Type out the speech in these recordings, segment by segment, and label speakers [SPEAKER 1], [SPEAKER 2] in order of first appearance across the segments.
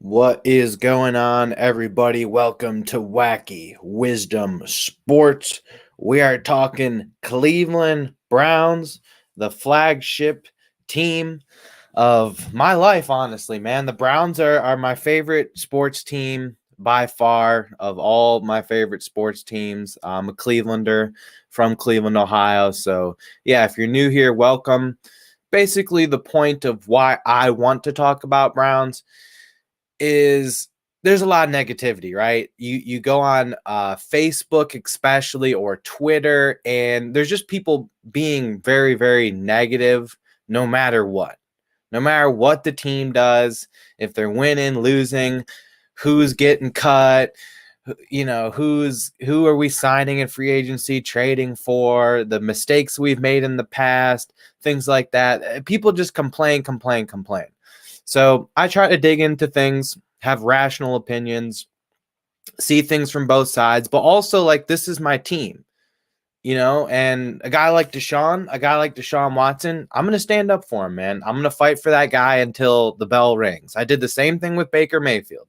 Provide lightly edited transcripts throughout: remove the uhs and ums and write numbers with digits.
[SPEAKER 1] What is going on, everybody? Welcome to Wacky Wisdom Sports. We are talking Cleveland Browns, the flagship team of my life, honestly, man. The Browns are my favorite sports team by far of all my favorite sports teams. I'm a Clevelander from Cleveland, Ohio. So, yeah, if you're new here, welcome. Basically, the point of why I want to talk about Browns is there's a lot of negativity, right? You go on Facebook especially or Twitter, and there's just people being very, very negative no matter what. No matter what the team does, if they're winning, losing, who's getting cut, who are we signing in free agency, trading for, the mistakes we've made in the past, things like that. People just complain. So I try to dig into things, have rational opinions, see things from both sides, but also like this is my team, and a guy like Deshaun Watson, I'm going to stand up for him, man. I'm going to fight for that guy until the bell rings. I did the same thing with Baker Mayfield.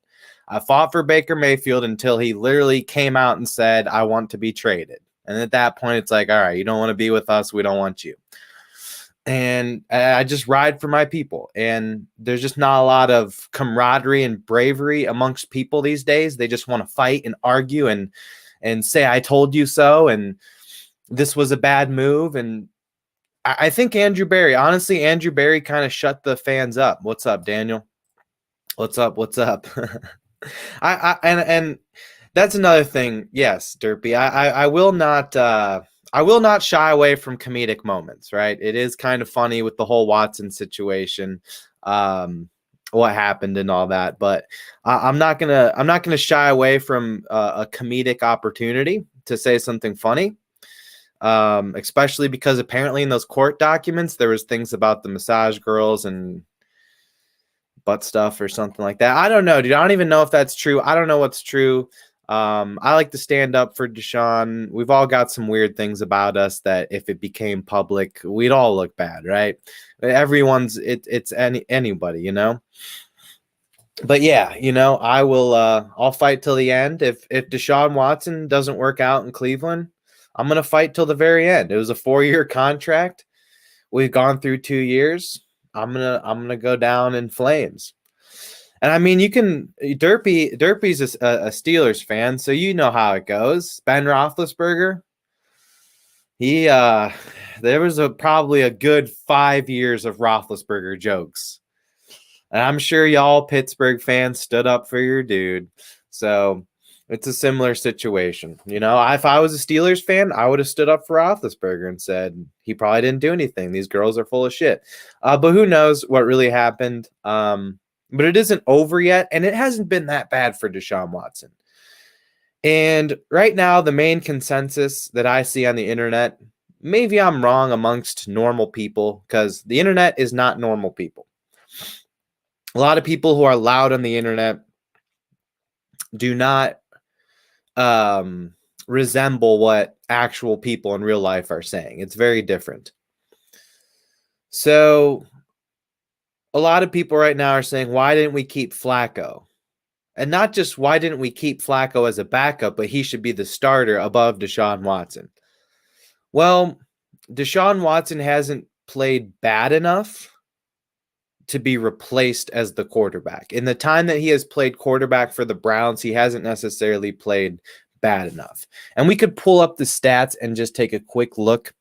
[SPEAKER 1] I fought for Baker Mayfield until he literally came out and said, I want to be traded. And at that point, it's like, all right, you don't want to be with us. We don't want you. And I just ride for my people. And there's just not a lot of camaraderie and bravery amongst people these days. They just want to fight and argue and say, I told you so. And this was a bad move. And I think Andrew Berry kind of shut the fans up. What's up, Daniel? What's up? And that's another thing. Yes, Derpy. I will not shy away from comedic moments, right? It is kind of funny with the whole Watson situation, what happened and all that, but I'm not gonna shy away from a comedic opportunity to say something funny. Especially because apparently in those court documents there was things about the massage girls and butt stuff or something like that. I don't know, dude. I don't even know if that's true. I don't know what's true. I like to stand up for Deshaun. We've all got some weird things about us that if it became public, we'd all look bad, right? It's anybody, But yeah, I'll fight till the end. If Deshaun Watson doesn't work out in Cleveland, I'm gonna fight till the very end. It was a 4-year contract. We've gone through 2 years. I'm gonna go down in flames. And I mean, Derpy's a Steelers fan, so you know how it goes. Ben Roethlisberger, there was probably a good 5 years of Roethlisberger jokes, and I'm sure y'all Pittsburgh fans stood up for your dude. So it's a similar situation. If I was a Steelers fan, I would have stood up for Roethlisberger and said he probably didn't do anything. These girls are full of shit. But who knows what really happened? But it isn't over yet, and it hasn't been that bad for Deshaun Watson. And right now, the main consensus that I see on the internet, maybe I'm wrong amongst normal people, because the internet is not normal people. A lot of people who are loud on the internet do not resemble what actual people in real life are saying. It's very different. So a lot of people right now are saying, why didn't we keep Flacco? And not just why didn't we keep Flacco as a backup, but he should be the starter above Deshaun Watson. Well, Deshaun Watson hasn't played bad enough to be replaced as the quarterback. In the time that he has played quarterback for the Browns, he hasn't necessarily played bad enough. And we could pull up the stats and just take a quick look.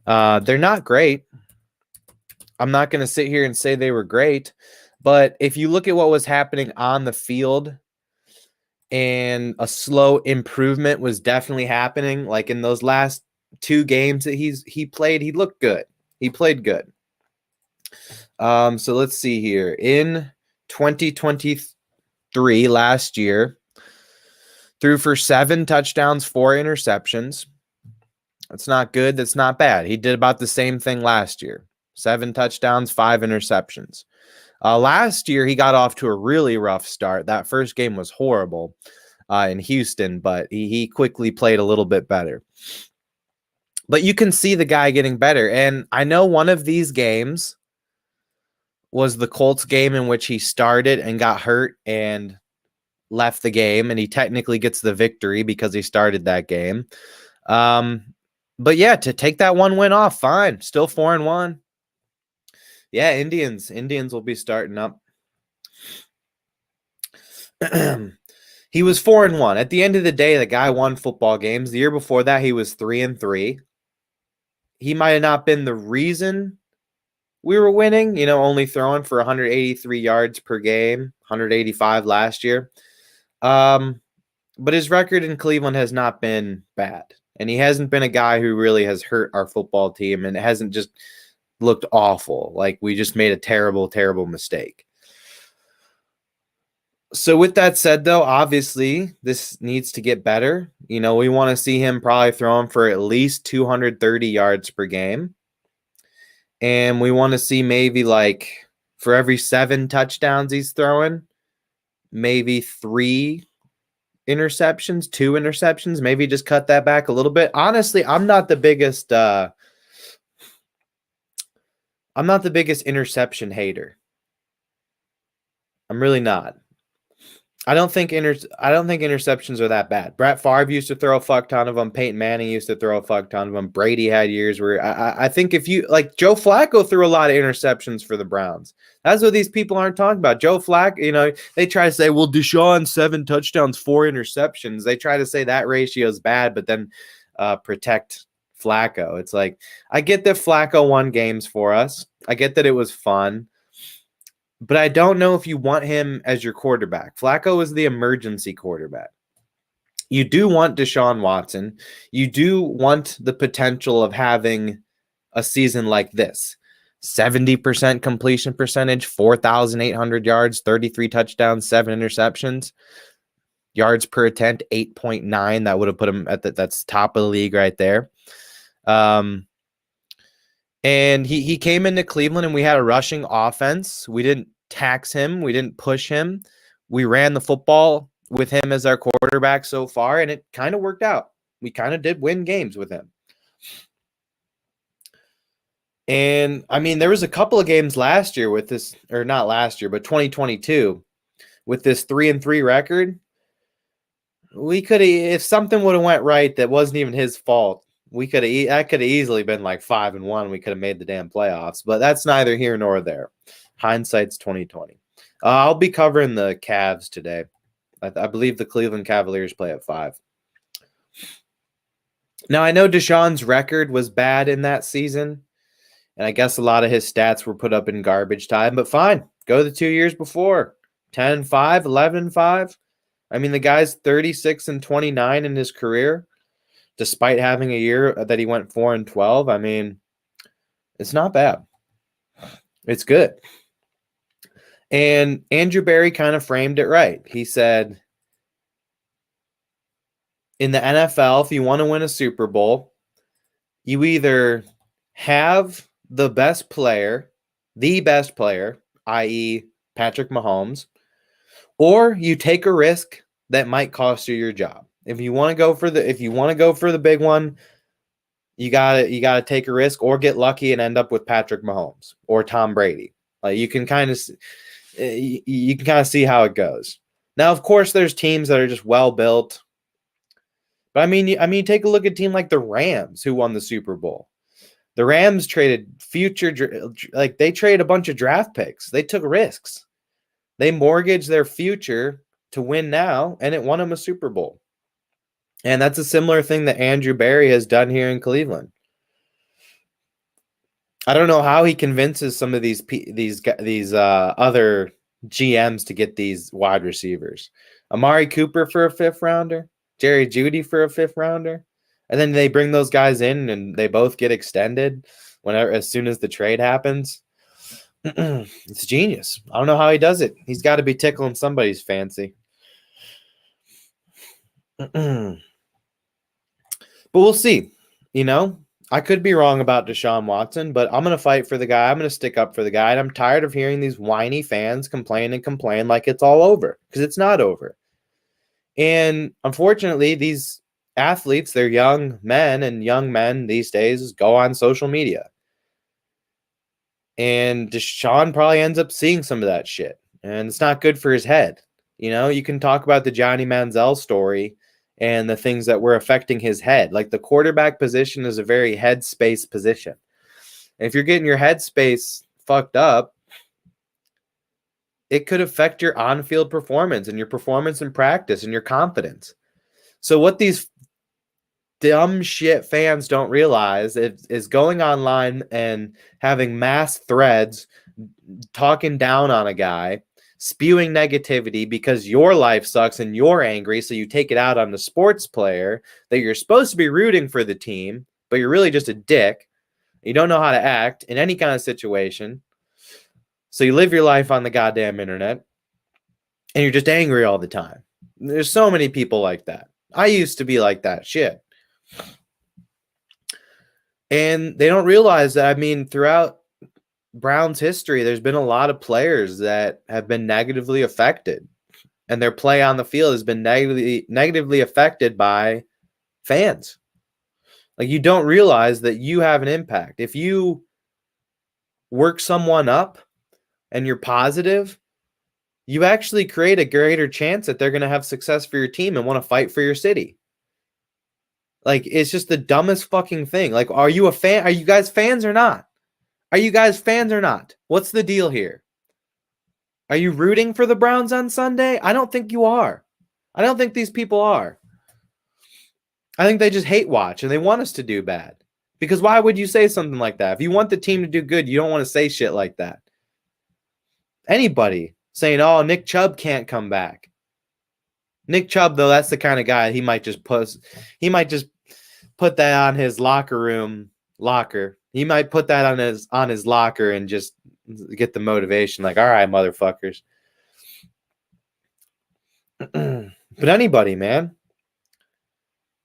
[SPEAKER 1] They're not great. I'm not going to sit here and say they were great, but if you look at what was happening on the field, and a slow improvement was definitely happening, like in those last 2 games that he played, he looked good. He played good. So let's see here. In 2023, last year, threw for 7 touchdowns, 4 interceptions. That's not good. That's not bad. He did about the same thing last year. 7 touchdowns, 5 interceptions. Last year, he got off to a really rough start. That first game was horrible in Houston, but he quickly played a little bit better. But you can see the guy getting better. And I know one of these games was the Colts game in which he started and got hurt and left the game, and he technically gets the victory because he started that game. But yeah, to take that one win off, fine. Still 4-1. Yeah, Indians will be starting up. He was 4-1. At the end of the day, the guy won football games. The year before that, he was 3-3. He might have not been the reason we were winning, only throwing for 183 yards per game, 185 last year. But his record in Cleveland has not been bad. And he hasn't been a guy who really has hurt our football team, and it hasn't just looked awful. Like we just made a terrible, terrible mistake. So with that said, though, obviously this needs to get better. We want to see him probably throwing for at least 230 yards per game. And we want to see maybe like for every 7 touchdowns he's throwing, maybe 3 interceptions, 2 interceptions, maybe just cut that back a little bit. Honestly, I'm not the biggest interception hater. I'm really not. I don't think interceptions are that bad. Brett Favre used to throw a fuck ton of them. Peyton Manning used to throw a fuck ton of them. Brady had years where I think if you like Joe Flacco threw a lot of interceptions for the Browns. That's what these people aren't talking about. Joe Flacco, they try to say, well, Deshaun 7 touchdowns, 4 interceptions. They try to say that ratio is bad, but then protect Flacco. It's like, I get that Flacco won games for us. I get that it was fun. But I don't know if you want him as your quarterback. Flacco is the emergency quarterback. You do want Deshaun Watson. You do want the potential of having a season like this. 70% completion percentage, 4,800 yards, 33 touchdowns, 7 interceptions. Yards per attempt, 8.9. That would have put him at that's top of the league right there. And he came into Cleveland and we had a rushing offense. We didn't tax him. We didn't push him. We ran the football with him as our quarterback so far, and it kind of worked out. We kind of did win games with him. And, I mean, there was a couple of games last year with this, or not last year, but 2022, with this 3-3 record. We could have, if something would have went right that wasn't even his fault, that could have easily been like 5-1. We could have made the damn playoffs, but that's neither here nor there. Hindsight's 2020. I'll be covering the Cavs today. I believe the Cleveland Cavaliers play at 5. Now, I know Deshaun's record was bad in that season, and I guess a lot of his stats were put up in garbage time, but fine. Go the 2 years before. 10-5, 11-5. I mean, the guy's 36-29 in his career, despite having a year that he went 4-12. I mean, it's not bad. It's good. And Andrew Berry kind of framed it right. He said, in the NFL, if you want to win a Super Bowl, you either have the best player, i.e. Patrick Mahomes, or you take a risk that might cost you your job. If you want to go for the big one, you gotta take a risk or get lucky and end up with Patrick Mahomes or Tom Brady. Like you can kind of see how it goes. Now, of course, there's teams that are just well built, but I mean, take a look at a team like the Rams who won the Super Bowl. The Rams traded they traded a bunch of draft picks. They took risks. They mortgaged their future to win now, and it won them a Super Bowl. And that's a similar thing that Andrew Berry has done here in Cleveland. I don't know how he convinces some of these other GMs to get these wide receivers. Amari Cooper for a 5th rounder, Jerry Jeudy for a 5th rounder, and then they bring those guys in and they both get extended as soon as the trade happens. It's genius. I don't know how he does it. He's got to be tickling somebody's fancy. But we'll see. I could be wrong about Deshaun Watson, but I'm going to fight for the guy. I'm going to stick up for the guy. And I'm tired of hearing these whiny fans complain like it's all over, because it's not over. And unfortunately, these athletes, they're young men, and young men these days go on social media. And Deshaun probably ends up seeing some of that shit. And it's not good for his head. You can talk about the Johnny Manziel story and the things that were affecting his head. Like the quarterback position is a very headspace position. And if you're getting your headspace fucked up, it could affect your on-field performance and your performance in practice and your confidence. So what these dumb shit fans don't realize is going online and having mass threads talking down on a guy, spewing negativity because your life sucks and you're angry, so you take it out on the sports player that you're supposed to be rooting for the team, but you're really just a dick. You don't know how to act in any kind of situation. So you live your life on the goddamn internet and you're just angry all the time. There's so many people like that. I used to be like that shit. And they don't realize that, throughout Browns history, there's been a lot of players that have been negatively affected, and their play on the field has been negatively affected by fans. Like, you don't realize that you have an impact. If you work someone up and you're positive, you actually create a greater chance that they're going to have success for your team and want to fight for your city. Like, it's just the dumbest fucking thing. Like, are you a fan? Are you guys fans or not? Are you guys fans or not? What's the deal here? Are you rooting for the Browns on Sunday? I don't think you are. I don't think these people are. I think they just hate watch and they want us to do bad. Because why would you say something like that? If you want the team to do good, you don't want to say shit like that. Anybody saying, oh, Nick Chubb can't come back. Nick Chubb, though, that's the kind of guy he might just put that on his locker. He might put that on his locker and just get the motivation. Like, all right, motherfuckers. But anybody, man.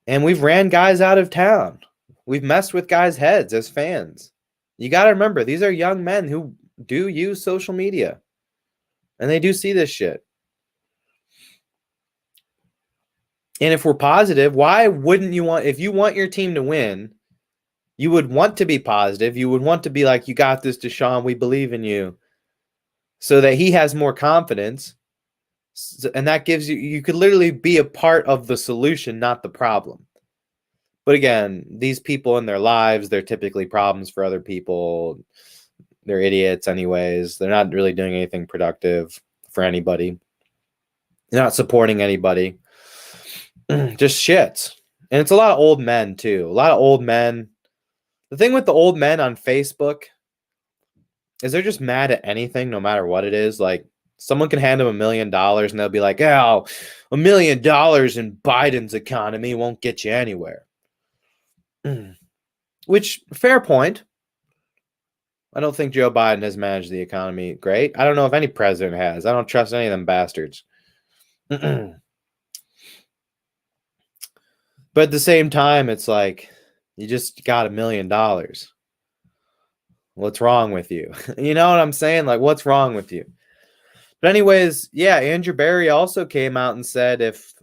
[SPEAKER 1] And we've ran guys out of town. We've messed with guys' heads as fans. You got to remember, these are young men who do use social media. And they do see this shit. And if we're positive, why wouldn't you if you want your team to win, you would want to be positive. You would want to be like, you got this, Deshaun, we believe in you. So that he has more confidence. And that gives you could literally be a part of the solution, not the problem. But again, these people in their lives, they're typically problems for other people. They're idiots anyways. They're not really doing anything productive for anybody. They're not supporting anybody. Just shits. And it's a lot of old men, too. A lot of old men. The thing with the old men on Facebook is they're just mad at anything, no matter what it is. Like, someone can hand them $1 million and they'll be like, oh, $1 million in Biden's economy won't get you anywhere. Which, fair point. I don't think Joe Biden has managed the economy great. I don't know if any president has. I don't trust any of them bastards. But at the same time, it's like, you just got $1 million. What's wrong with you? You know what I'm saying? Like, what's wrong with you? But anyways, yeah, Andrew Berry also came out and said if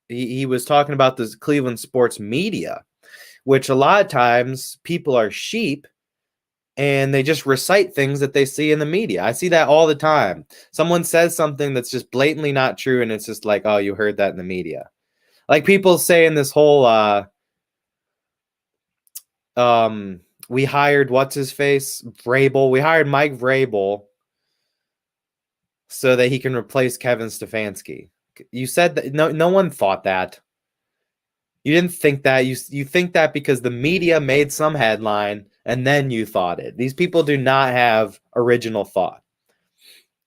[SPEAKER 1] he was talking about the Cleveland sports media, which a lot of times people are sheep and they just recite things that they see in the media. I see that all the time. Someone says something that's just blatantly not true, and it's just like, oh, you heard that in the media. Like people saying this whole, we hired, what's his face? Vrabel. We hired Mike Vrabel so that he can replace Kevin Stefanski. You said that no one thought that. You didn't think that. You think that because the media made some headline and then you thought it. These people do not have original thought.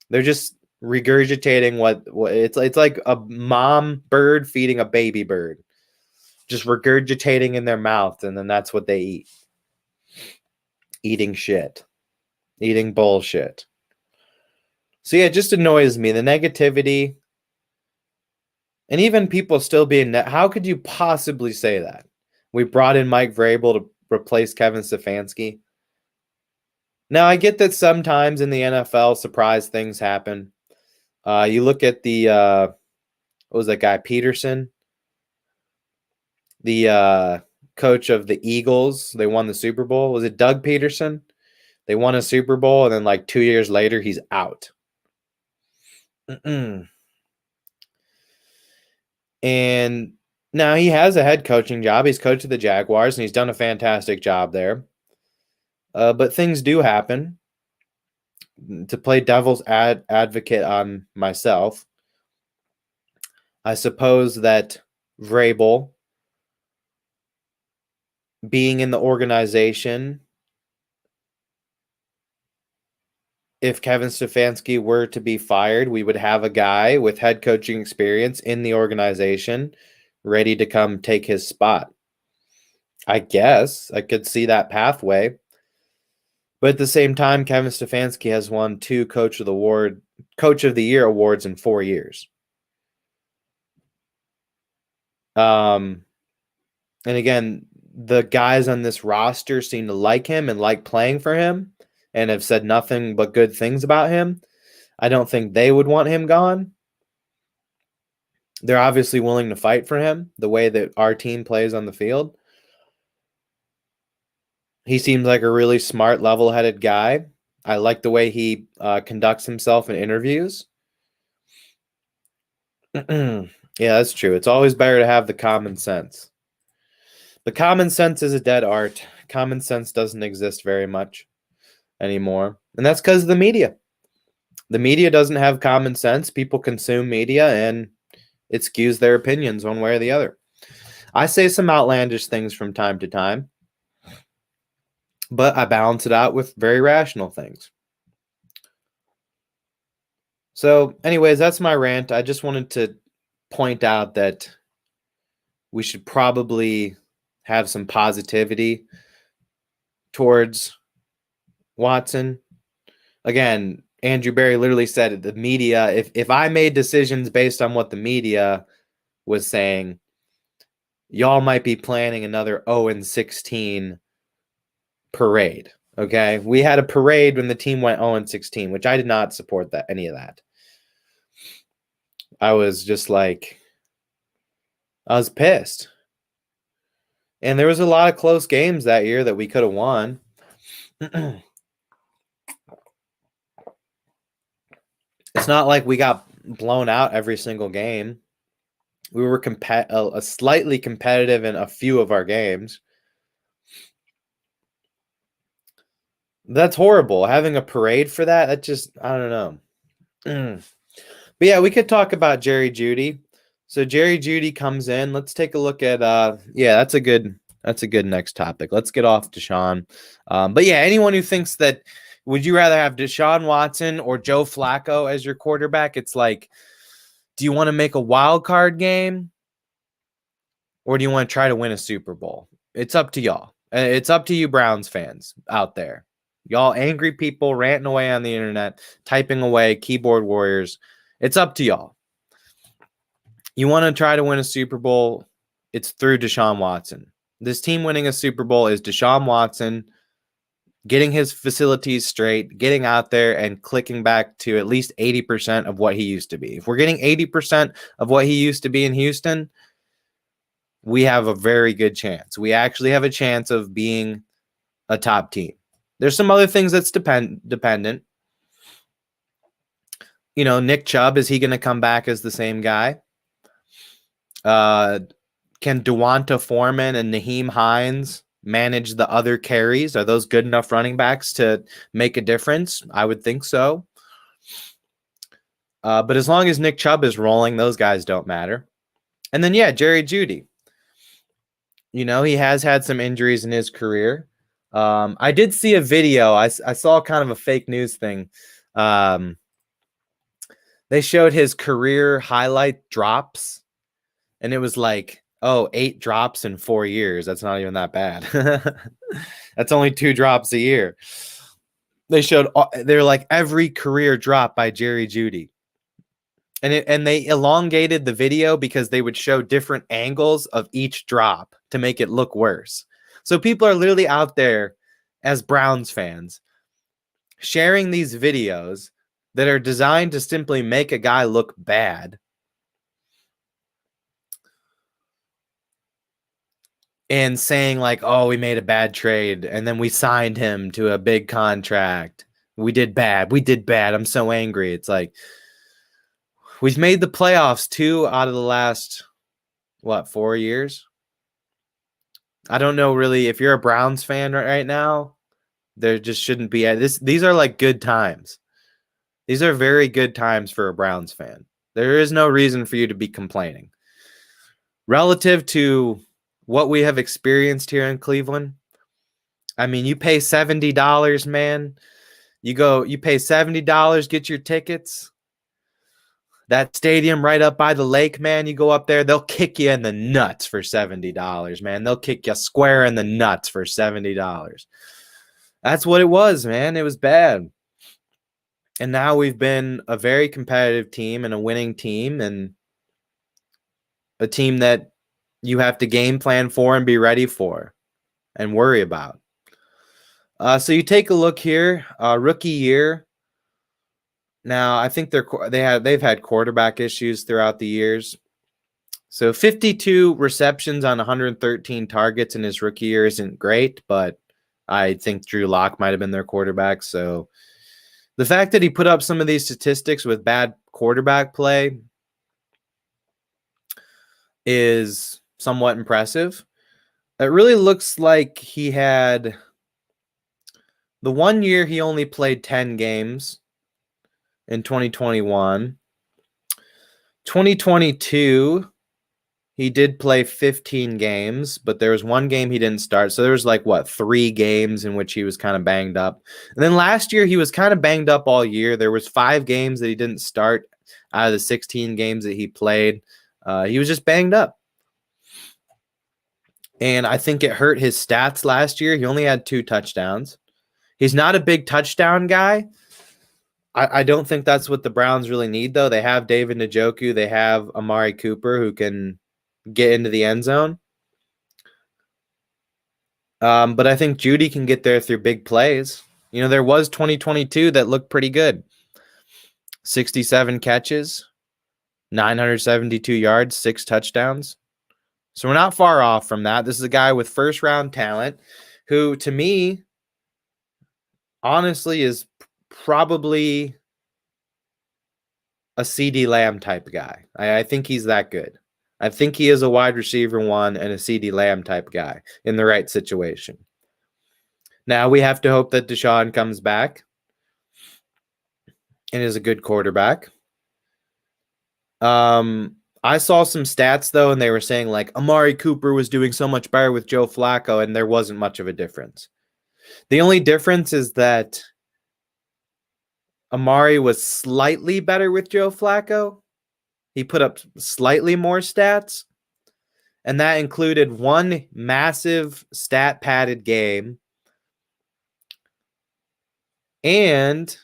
[SPEAKER 1] They're just regurgitating what it's like a mom bird feeding a baby bird. Just regurgitating in their mouth, and then that's what they eat. Eating shit. Eating bullshit. So yeah, it just annoys me. The negativity. And even people still being how could you possibly say that? We brought in Mike Vrabel to replace Kevin Stefanski. Now, I get that sometimes in the NFL, surprise things happen. You look at the, what was that guy, Peterson? The coach of the Eagles. They won the Super Bowl. Was it Doug Peterson? They won a Super Bowl, and then like 2 years later, he's out. And now he has a head coaching job. He's coached the Jaguars, and he's done a fantastic job there. But things do happen. To play devil's advocate on myself, I suppose that Vrabel being in the organization, if Kevin Stefanski were to be fired, we would have a guy with head coaching experience in the organization ready to come take his spot. I guess I could see that pathway. But at the same time, Kevin Stefanski has won 2 Coach of the Year awards in 4 years. And again, the guys on this roster seem to like him and like playing for him and have said nothing but good things about him. I don't think they would want him gone. They're obviously willing to fight for him the way that our team plays on the field. He seems like a really smart, level-headed guy. I like the way he conducts himself in interviews. Yeah, that's true. It's always better to have the common sense. But common sense is a dead art. Common sense doesn't exist very much anymore. And that's because of the media. The media doesn't have common sense. People consume media, and it skews their opinions one way or the other. I say some outlandish things from time to time, but I balance it out with very rational things. So, anyways, that's my rant. I just wanted to point out that we should probably have some positivity towards Watson. Again, Andrew Berry literally said it, the media, if I made decisions based on what the media was saying, y'all might be planning another 0-16 parade. Okay, we had a parade when the team went 0-16, which I did not support any of that. I was just like, I was pissed. And there was a lot of close games that year that we could have won. It's not like we got blown out every single game. We were slightly competitive in a few of our games. That's horrible. Having a parade for that just, I don't know. But yeah, we could talk about Jerry Jeudy. So Jerry Jeudy comes in. Let's take a look at that's a good next topic. Let's get off Deshaun. But yeah, anyone who thinks that, would you rather have Deshaun Watson or Joe Flacco as your quarterback? It's like, do you want to make a wild card game, or do you want to try to win a Super Bowl? It's up to y'all. It's up to you Browns fans out there. Y'all angry people ranting away on the internet, typing away, keyboard warriors. It's up to y'all. You want to try to win a Super Bowl, it's through Deshaun Watson. This team winning a Super Bowl is Deshaun Watson getting his facilities straight, getting out there and clicking back to at least 80% of what he used to be. If we're getting 80% of what he used to be in Houston, we have a very good chance. We actually have a chance of being a top team. There's some other things that's dependent. You know, Nick Chubb, is he going to come back as the same guy? Can Devonta Foreman and Naheem Hines manage the other carries? Are those good enough running backs to make a difference? I would think so. But as long as Nick Chubb is rolling, those guys don't matter. And then, yeah, Jerry Jeudy. You know, he has had some injuries in his career. I did see a video. I saw kind of a fake news thing. They showed his career highlight drops, and it was like, 8 drops in 4 years. That's not even that bad. That's only 2 drops a year. They're like every career drop by Jerry Jeudy. And they elongated the video because they would show different angles of each drop to make it look worse. So people are literally out there as Browns fans sharing these videos that are designed to simply make a guy look bad. and saying like, oh, we made a bad trade and then we signed him to a big contract. We did bad. I'm so angry. It's like, we've made the playoffs 2 out of the last, 4 years? I don't know really. If you're a Browns fan right now, there just shouldn't be these are like good times. These are very good times for a Browns fan. There is no reason for you to be complaining. Relative to what we have experienced here in Cleveland, I mean, you pay $70, man. You pay $70, get your tickets. That stadium right up by the lake, man, you go up there, they'll kick you in the nuts for $70, man. They'll kick you square in the nuts for $70. That's what it was, man. It was bad. And now we've been a very competitive team and a winning team and a team that you have to game plan for and be ready for and worry about. So you take a look here, rookie year. Now, I think they've had quarterback issues throughout the years. So 52 receptions on 113 targets in his rookie year isn't great, but I think Drew Lock might have been their quarterback. So the fact that he put up some of these statistics with bad quarterback play is somewhat impressive. It really looks like he had the 1 year he only played 10 games in 2021. 2022, he did play 15 games, but there was 1 game he didn't start. So there was 3 games in which he was kind of banged up. And then last year he was kind of banged up all year. There was 5 games that he didn't start out of the 16 games that he played. He was just banged up. And I think it hurt his stats last year. He only had 2 touchdowns. He's not a big touchdown guy. I don't think that's what the Browns really need, though. They have David Njoku. They have Amari Cooper, who can get into the end zone. But I think Jeudy can get there through big plays. There was 2022 that looked pretty good. 67 catches, 972 yards, 6 touchdowns. So we're not far off from that. This is a guy with first-round talent who, to me, honestly, is probably a CeeDee Lamb type guy. I think he's that good. I think he is a wide receiver 1 and a CeeDee Lamb type guy in the right situation. Now we have to hope that Deshaun comes back and is a good quarterback. I saw some stats, though, and they were saying, Amari Cooper was doing so much better with Joe Flacco, and there wasn't much of a difference. The only difference is that Amari was slightly better with Joe Flacco. He put up slightly more stats, and that included 1 massive stat-padded game. And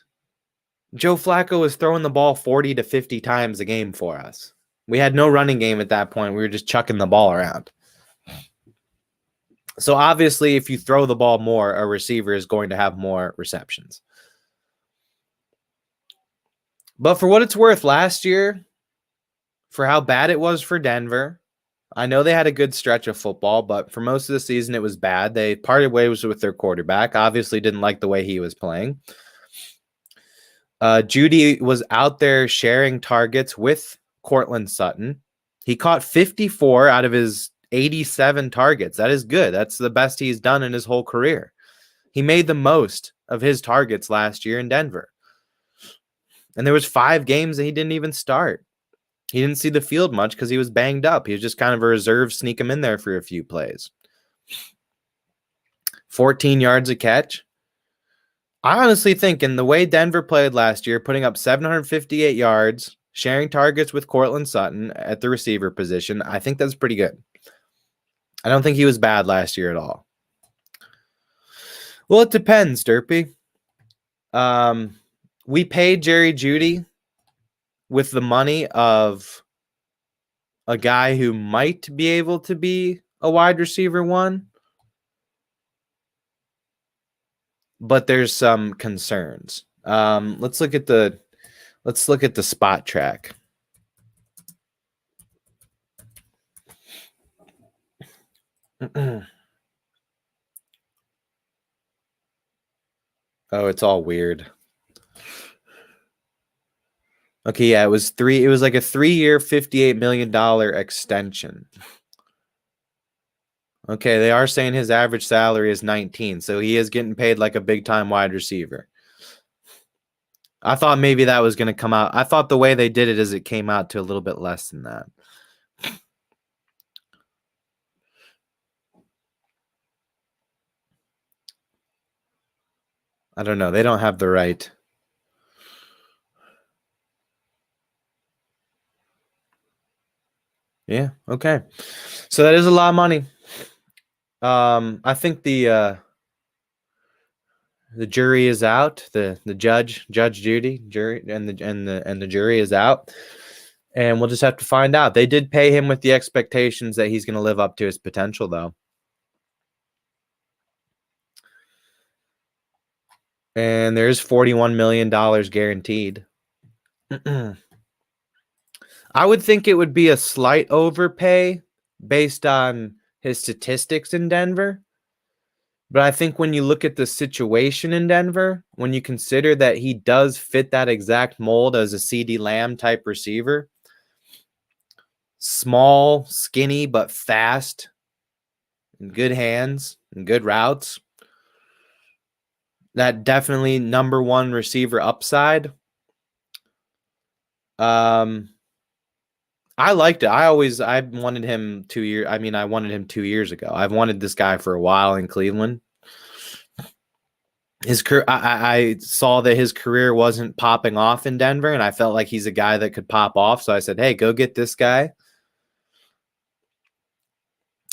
[SPEAKER 1] Joe Flacco was throwing the ball 40 to 50 times a game for us. We had no running game at that point. We were just chucking the ball around. So obviously, if you throw the ball more, a receiver is going to have more receptions. But for what it's worth, last year, for how bad it was for Denver, I know they had a good stretch of football, but for most of the season, it was bad. They parted ways with their quarterback. Obviously, didn't like the way he was playing. Jeudy was out there sharing targets with Courtland Sutton. He caught 54 out of his 87 targets. That is good. That's the best he's done in his whole career. He made the most of his targets last year in Denver. And there was 5 games that he didn't even start. He didn't see the field much because he was banged up. He was just kind of a reserve, sneak him in there for a few plays. 14 yards a catch. I honestly think in the way Denver played last year, putting up 758 yards, sharing targets with Courtland Sutton at the receiver position, I think that's pretty good. I don't think he was bad last year at all. Well, it depends, Derpy. We paid Jerry Jeudy with the money of a guy who might be able to be a wide receiver 1. But there's some concerns. Let's look at the spot track. Oh, it's all weird. Okay, yeah, it was like a 3-year, $58 million extension. Okay, they are saying his average salary is 19, so he is getting paid like a big-time wide receiver. I thought maybe that was going to come out. I thought the way they did it is it came out to a little bit less than that. I don't know. They don't have the right. Yeah, okay. So that is a lot of money. I think the jury is out. The Judge Jeudy, jury and the jury is out. And we'll just have to find out. They did pay him with the expectations that he's going to live up to his potential, though. And there's $41 million guaranteed. I would think it would be a slight overpay based on his statistics in Denver. But I think when you look at the situation in Denver, when you consider that he does fit that exact mold as a CeeDee Lamb type receiver, small, skinny, but fast, and good hands and good routes, that definitely number one receiver upside. I liked it. I wanted him 2 years. I mean, I wanted him 2 years ago. I've wanted this guy for a while in Cleveland. His career, I saw that his career wasn't popping off in Denver, and I felt like he's a guy that could pop off. So I said, hey, go get this guy.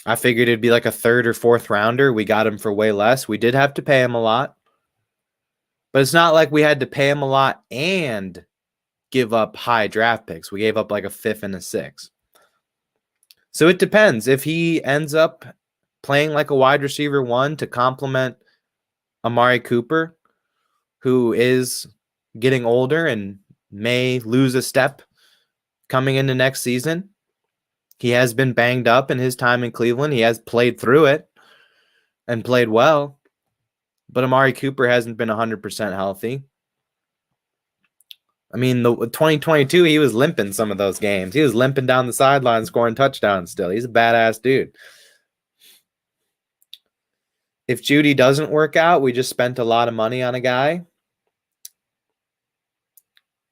[SPEAKER 1] I figured it'd be like a third or fourth rounder. We got him for way less. We did have to pay him a lot. But it's not like we had to pay him a lot and give up high draft picks. We gave up like a fifth and a sixth. So it depends. If he ends up playing like a wide receiver one to complement Amari Cooper, who is getting older and may lose a step coming into next season. He has been banged up in his time in Cleveland. He has played through it and played well. But Amari Cooper hasn't been 100% healthy. I mean, the 2022, he was limping some of those games. He was limping down the sideline, scoring touchdowns still. He's a badass dude. If Jeudy doesn't work out, we just spent a lot of money on a guy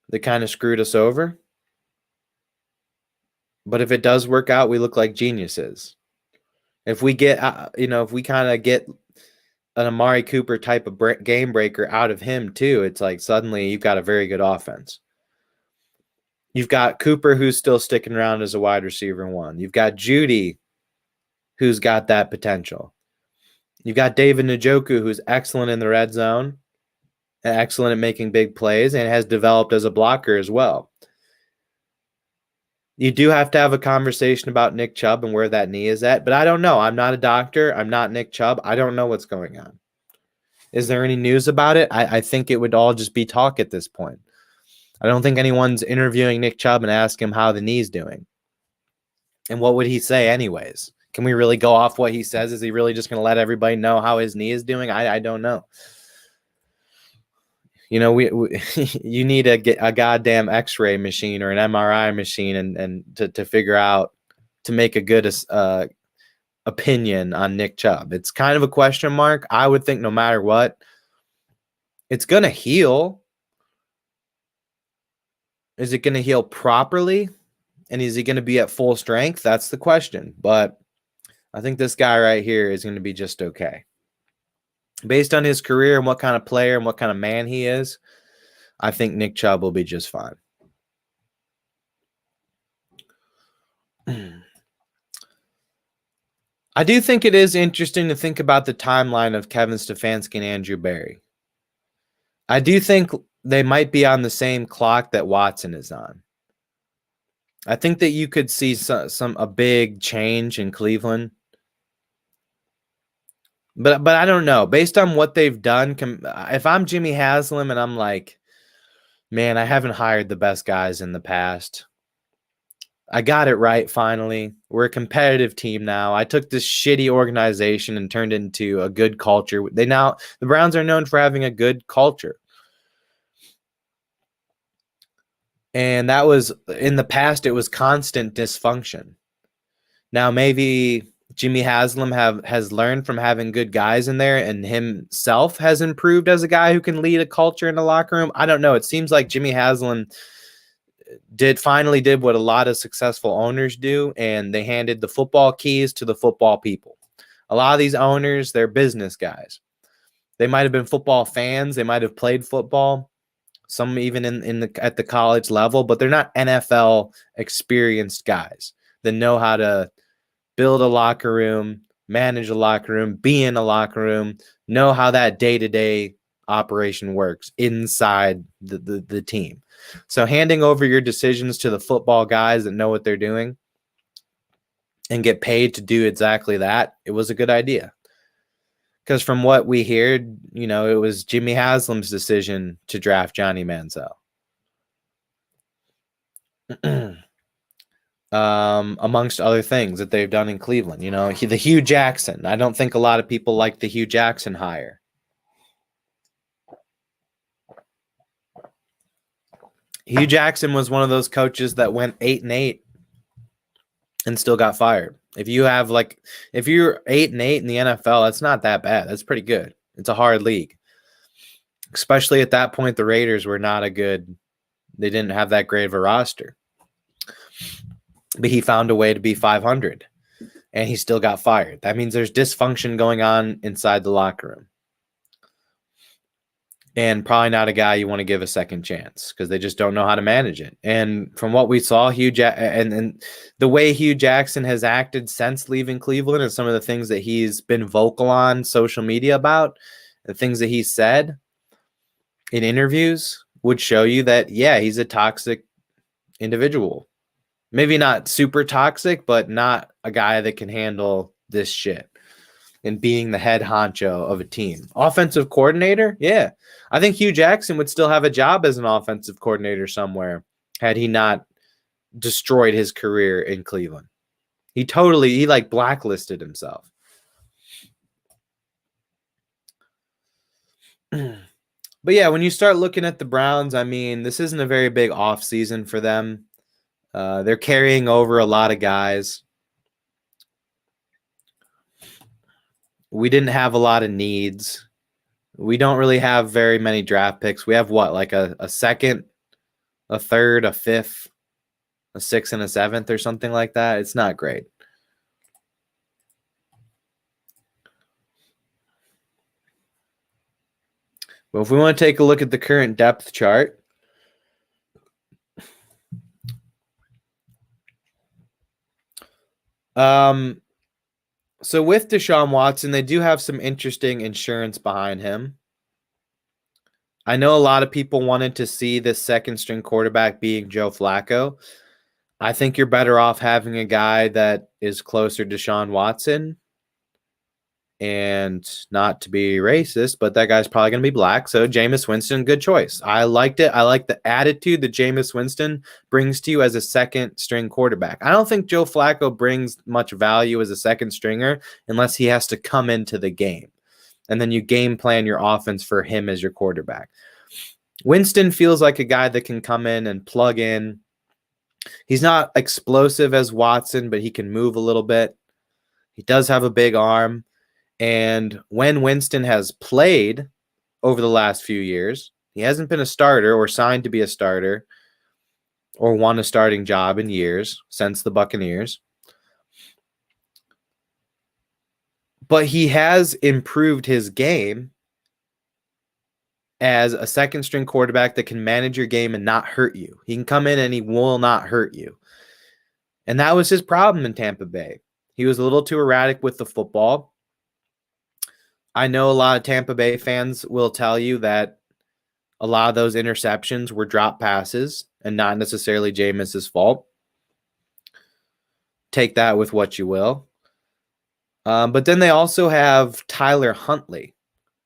[SPEAKER 1] that kind of screwed us over. But if it does work out, we look like geniuses. If we get, if we kind of get an Amari Cooper type of game breaker out of him too, it's like suddenly you've got a very good offense. You've got Cooper, who's still sticking around as a wide receiver one. You've got Jeudy, who's got that potential. You've got David Njoku, who's excellent in the red zone and excellent at making big plays and has developed as a blocker as well. You do have to have a conversation about Nick Chubb and where that knee is at, but I don't know. I'm not a doctor. I'm not Nick Chubb. I don't know what's going on. Is there any news about it? I think it would all just be talk at this point. I don't think anyone's interviewing Nick Chubb and asking him how the knee's doing. And what would he say anyways? Can we really go off what he says? Is he really just going to let everybody know how his knee is doing? I don't know. You need to get a goddamn X-ray machine or an MRI machine and to figure out, to make a good opinion on Nick Chubb. It's kind of a question mark. I would think no matter what, it's going to heal. Is it going to heal properly? And is he going to be at full strength? That's the question. But I think this guy right here is going to be just okay. Based on his career and what kind of player and what kind of man he is, I think Nick Chubb will be just fine. I do think it is interesting to think about the timeline of Kevin Stefanski and Andrew Berry. I do think they might be on the same clock that Watson is on. I think that you could see a big change in Cleveland. But I don't know. Based on what they've done, if I'm Jimmy Haslam and I'm like, man, I haven't hired the best guys in the past I got it right finally. We're a competitive team now. I took this shitty organization and turned it into a good culture. The Browns are known for having a good culture. And that was in the past, it was constant dysfunction. Now maybe Jimmy Haslam has learned from having good guys in there, and himself has improved as a guy who can lead a culture in the locker room. I don't know. It seems like Jimmy Haslam finally did what a lot of successful owners do, and they handed the football keys to the football people. A lot of these owners, they're business guys. They might have been football fans. They might have played football, some even at the college level, but they're not NFL experienced guys that know how to build a locker room, manage a locker room, be in a locker room, know how that day-to-day operation works inside the team. So handing over your decisions to the football guys that know what they're doing and get paid to do exactly that, it was a good idea. Because from what we hear, it was Jimmy Haslam's decision to draft Johnny Manziel. Amongst other things that they've done in Cleveland. The Hugh Jackson. I don't think a lot of people like the Hugh Jackson hire. Hugh Jackson was one of those coaches that went 8-8 and still got fired. If you're 8-8 in the NFL, that's not that bad. That's pretty good. It's a hard league. Especially at that point, the Raiders were they didn't have that great of a roster. But he found a way to be 500, and he still got fired. That means there's dysfunction going on inside the locker room. And probably not a guy you want to give a second chance because they just don't know how to manage it. And from what we saw, and the way Hugh Jackson has acted since leaving Cleveland and some of the things that he's been vocal on social media about, the things that he said in interviews would show you that, yeah, he's a toxic individual. Maybe not super toxic, but not a guy that can handle this shit. And being the head honcho of a team. Offensive coordinator? Yeah. I think Hugh Jackson would still have a job as an offensive coordinator somewhere had he not destroyed his career in Cleveland. He blacklisted himself. But yeah, when you start looking at the Browns, this isn't a very big offseason for them. They're carrying over a lot of guys. We didn't have a lot of needs. We don't really have very many draft picks. We have a second, a third, a fifth, a sixth, and a seventh or something like that. It's not great. But if we want to take a look at the current depth chart, so with Deshaun Watson, they do have some interesting insurance behind him. I know a lot of people wanted to see this second string quarterback being Joe Flacco. I think you're better off having a guy that is closer to Deshaun Watson. And not to be racist, but that guy's probably going to be black. So Jameis Winston, good choice. I liked it. I like the attitude that Jameis Winston brings to you as a second string quarterback. I don't think Joe Flacco brings much value as a second stringer unless he has to come into the game. And then you game plan your offense for him as your quarterback. Winston feels like a guy that can come in and plug in. He's not explosive as Watson, but he can move a little bit. He does have a big arm. And when Winston has played over the last few years, he hasn't been a starter or signed to be a starter or won a starting job in years since the Buccaneers. But he has improved his game as a second string quarterback that can manage your game and not hurt you. He can come in and he will not hurt you. And that was his problem in Tampa Bay. He was a little too erratic with the football. I know a lot of Tampa Bay fans will tell you that a lot of those interceptions were drop passes and not necessarily Jameis's fault. Take that with what you will. But then they also have Tyler Huntley.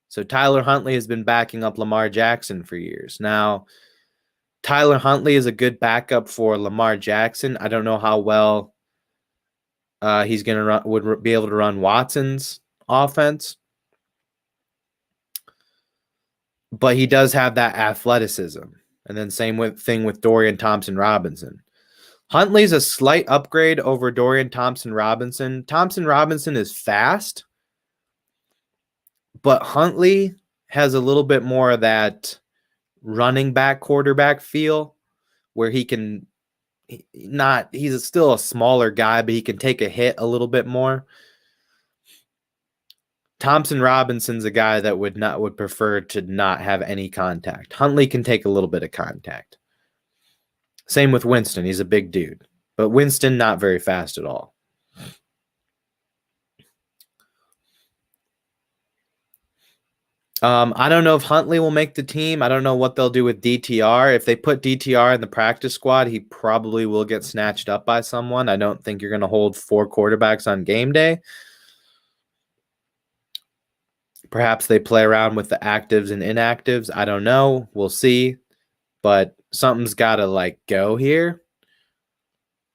[SPEAKER 1] So Tyler Huntley has been backing up Lamar Jackson for years. Now, Tyler Huntley is a good backup for Lamar Jackson. I don't know how well he's going to would be able to run Watson's offense. But he does have that athleticism. And then same thing with Dorian Thompson-Robinson. Huntley's a slight upgrade over Dorian Thompson-Robinson. Thompson-Robinson is fast, but Huntley has a little bit more of that running back quarterback feel where he can he's still a smaller guy, but he can take a hit a little bit more. Thompson-Robinson's a guy that would prefer to not have any contact. Huntley can take a little bit of contact. Same with Winston. He's a big dude. But Winston, not very fast at all. I don't know if Huntley will make the team. I don't know what they'll do with DTR. If they put DTR in the practice squad, he probably will get snatched up by someone. I don't think you're going to hold 4 quarterbacks on game day. Perhaps they play around with the actives and inactives. I don't know. We'll see. But something's got to go here.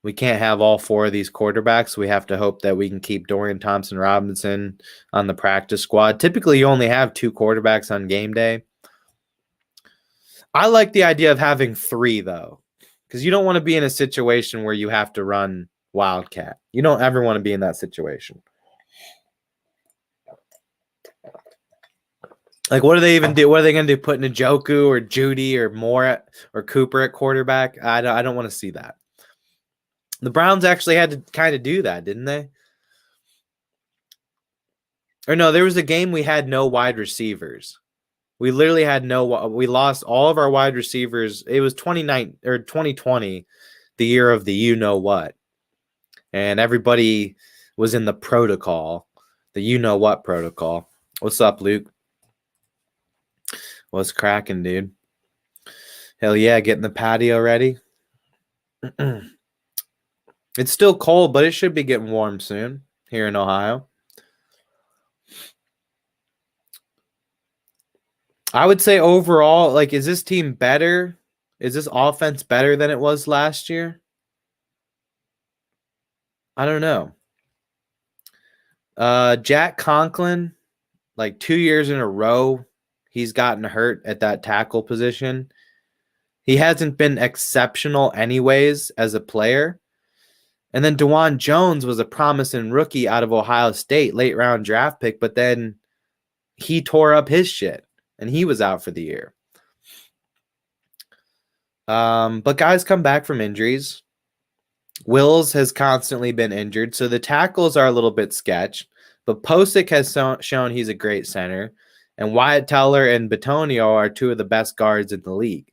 [SPEAKER 1] We can't have all 4 of these quarterbacks. We have to hope that we can keep Dorian Thompson-Robinson on the practice squad. Typically, you only have 2 quarterbacks on game day. I like the idea of having 3, though, because you don't want to be in a situation where you have to run Wildcat. You don't ever want to be in that situation. What do they even do? What are they going to do? Put Njoku or Jeudy or Moore or Cooper at quarterback? I don't want to see that. The Browns actually had to kind of do that, didn't they? Or no, there was a game we had no wide receivers. We literally had we lost all of our wide receivers. It was 2020, the year of the you-know-what. And everybody was in the protocol, the you-know-what protocol. What's up, Luke? What's cracking, dude? Hell yeah, getting the patio ready. It's still cold, but it should be getting warm soon here in Ohio. I would say overall, is this team better? Is this offense better than it was last year? I don't know. Jack Conklin, 2 years in a row, he's gotten hurt at that tackle position. He hasn't been exceptional anyways as a player. And then DeJuan Jones was a promising rookie out of Ohio State, late round draft pick, but then he tore up his shit and he was out for the year. But guys come back from injuries. Wills has constantly been injured, so the tackles are a little bit sketch. But Posick has shown he's a great center, and Wyatt Teller and Bitonio are 2 of the best guards in the league.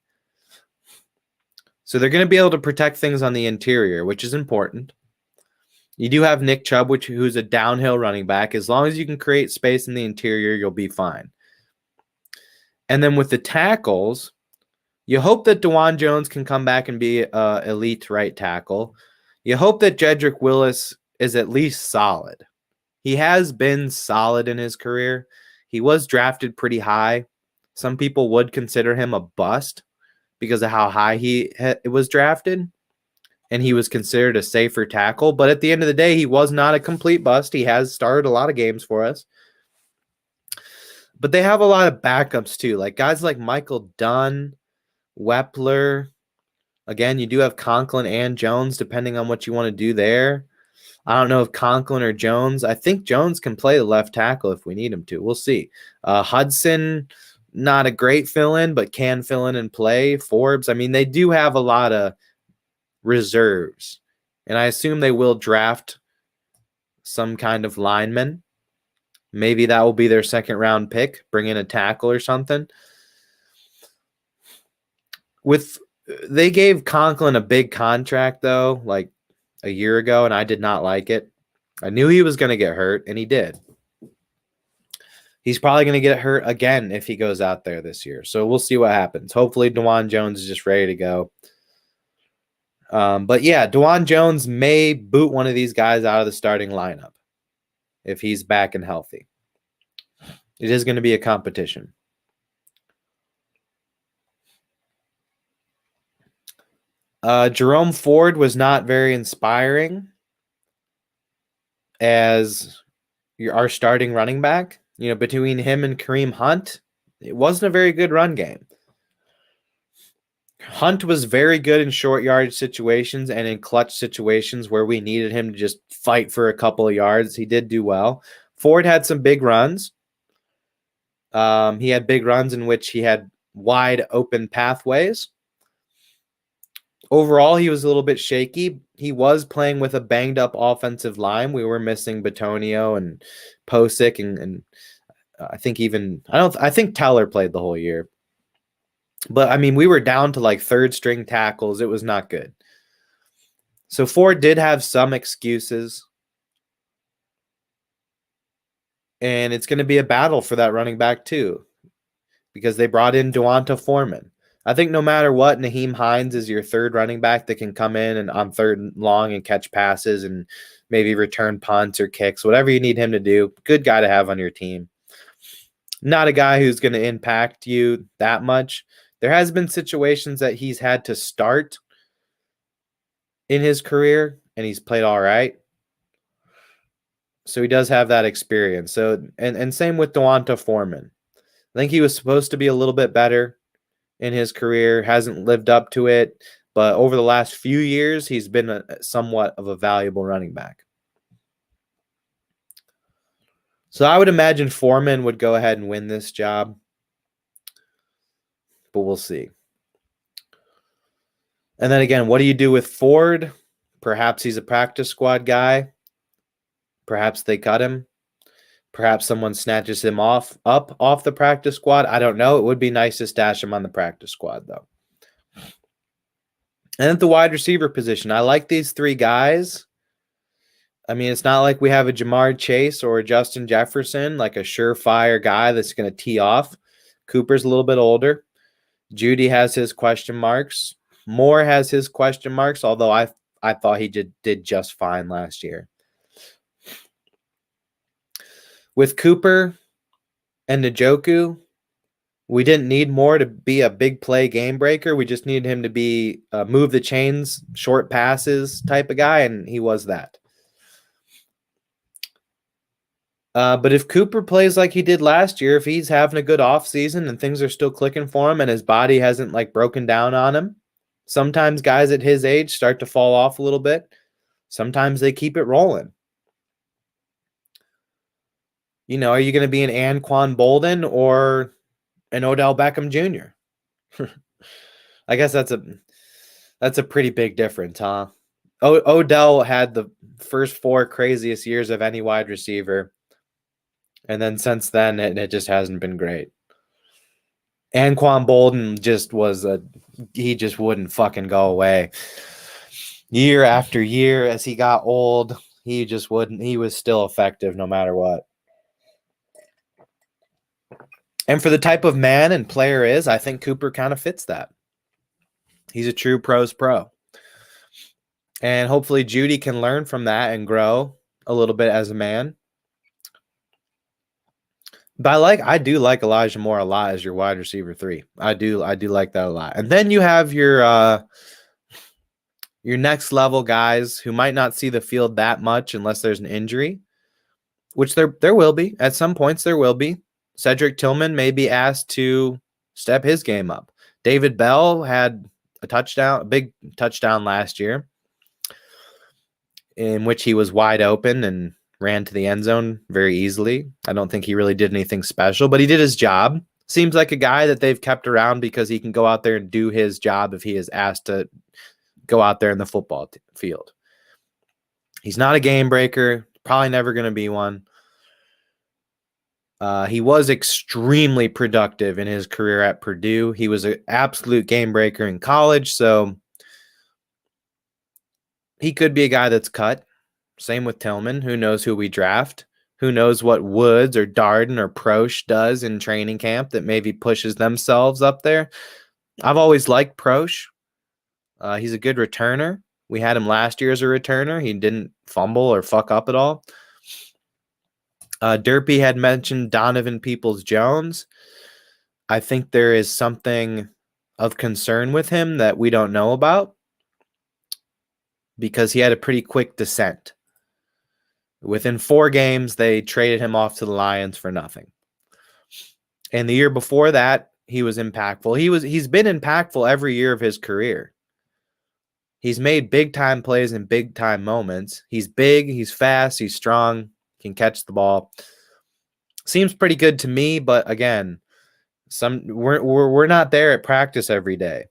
[SPEAKER 1] So they're going to be able to protect things on the interior, which is important. You do have Nick Chubb, who's a downhill running back. As long as you can create space in the interior, you'll be fine. And then with the tackles, you hope that DeJuan Jones can come back and be an elite right tackle. You hope that Jedrick Willis is at least solid. He has been solid in his career. He was drafted pretty high. Some people would consider him a bust because of how high he was drafted, and he was considered a safer tackle. But at the end of the day, he was not a complete bust. He has started a lot of games for us. But they have a lot of backups too, guys like Michael Dunn, Wepler. Again, you do have Conklin and Jones, depending on what you want to do there. I don't know if Conklin or Jones. I think Jones can play the left tackle if we need him to. We'll see. Hudson, not a great fill-in, but can fill in and play. Forbes, they do have a lot of reserves. And I assume they will draft some kind of lineman. Maybe that will be their second-round pick, bring in a tackle or something. They gave Conklin a big contract, though, a year ago, and I did not like it. I knew he was going to get hurt, and he did. He's probably going to get hurt again if he goes out there this year. So we'll see what happens. Hopefully DeJuan Jones is just ready to go. But yeah, DeJuan Jones may boot one of these guys out of the starting lineup if he's back and healthy. It is going to be a competition. Jerome Ford was not very inspiring as our starting running back. Between him and Kareem Hunt, it wasn't a very good run game. Hunt was very good in short yardage situations and in clutch situations where we needed him to just fight for a couple of yards. He did do well. Ford had some big runs. He had big runs in which he had wide open pathways. Overall, he was a little bit shaky. He was playing with a banged up offensive line. We were missing Batonio and Posick and I think Teller played the whole year. But I mean, we were down to like third string tackles. It was not good. So Ford did have some excuses. And it's going to be a battle for that running back too, because they brought in Devonta Foreman. I think no matter what, Nyheim Hines is your third running back that can come in and on third and long and catch passes and maybe return punts or kicks, whatever you need him to do. Good guy to have on your team. Not a guy who's going to impact you that much. There has been situations that he's had to start in his career, and he's played all right. So he does have that experience. So and same with Devonta Foreman. I think he was supposed to be a little bit better in his career, hasn't lived up to it, but over the last few years, he's been somewhat of a valuable running back. So I would imagine Foreman would go ahead and win this job, but we'll see. And then again, what do you do with Ford? Perhaps he's a practice squad guy. Perhaps they cut him. Perhaps someone snatches him off the practice squad. I don't know. It would be nice to stash him on the practice squad, though. And at the wide receiver position, I like these three guys. I mean, it's not like we have a Jamar Chase or a Justin Jefferson, like a surefire guy that's going to tee off. Cooper's a little bit older. Jeudy has his question marks. Moore has his question marks, although I thought he did just fine last year. With Cooper and Njoku, we didn't need Moore to be a big play game breaker. We just needed him to be move the chains, short passes type of guy, and he was that. But if Cooper plays like he did last year, if he's having a good offseason and things are still clicking for him and his body hasn't like broken down on him, sometimes guys at his age start to fall off a little bit. Sometimes they keep it rolling. Are you going to be an Anquan Bolden or an Odell Beckham Jr.? I guess that's a pretty big difference, huh? Odell had the first 4 craziest years of any wide receiver, and then since then it just hasn't been great. Anquan Bolden he just wouldn't fucking go away. Year after year, as he got old, he just wouldn't. He was still effective no matter what. And for the type of man and player is, I think Cooper kind of fits that. He's a true pro's pro. And hopefully Jeudy can learn from that and grow a little bit as a man. But I do like Elijah Moore a lot as your wide receiver 3. I do like that a lot. And then you have your next level guys who might not see the field that much unless there's an injury, which there will be. At some points there will be. Cedric Tillman may be asked to step his game up. David Bell had a big touchdown last year in which he was wide open and ran to the end zone very easily. I don't think he really did anything special, but he did his job. Seems like a guy that they've kept around because he can go out there and do his job if he is asked to go out there in the football field. He's not a game breaker, probably never going to be one. He was extremely productive in his career at Purdue. He was an absolute game breaker in college, so he could be a guy that's cut. Same with Tillman. Who knows who we draft? Who knows what Woods or Darden or Proche does in training camp that maybe pushes themselves up there? I've always liked Proche. He's a good returner. We had him last year as a returner. He didn't fumble or fuck up at all. Derpy had mentioned Donovan Peoples-Jones. I think there is something of concern with him that we don't know about. because he had a pretty quick descent. Within 4 games, they traded him off to the Lions for nothing. And the year before that, he was impactful. He's been impactful every year of his career. He's made big-time plays in big-time moments. He's big, he's fast, he's strong, can catch the ball. Seems pretty good to me, but again, we're not there at practice every day.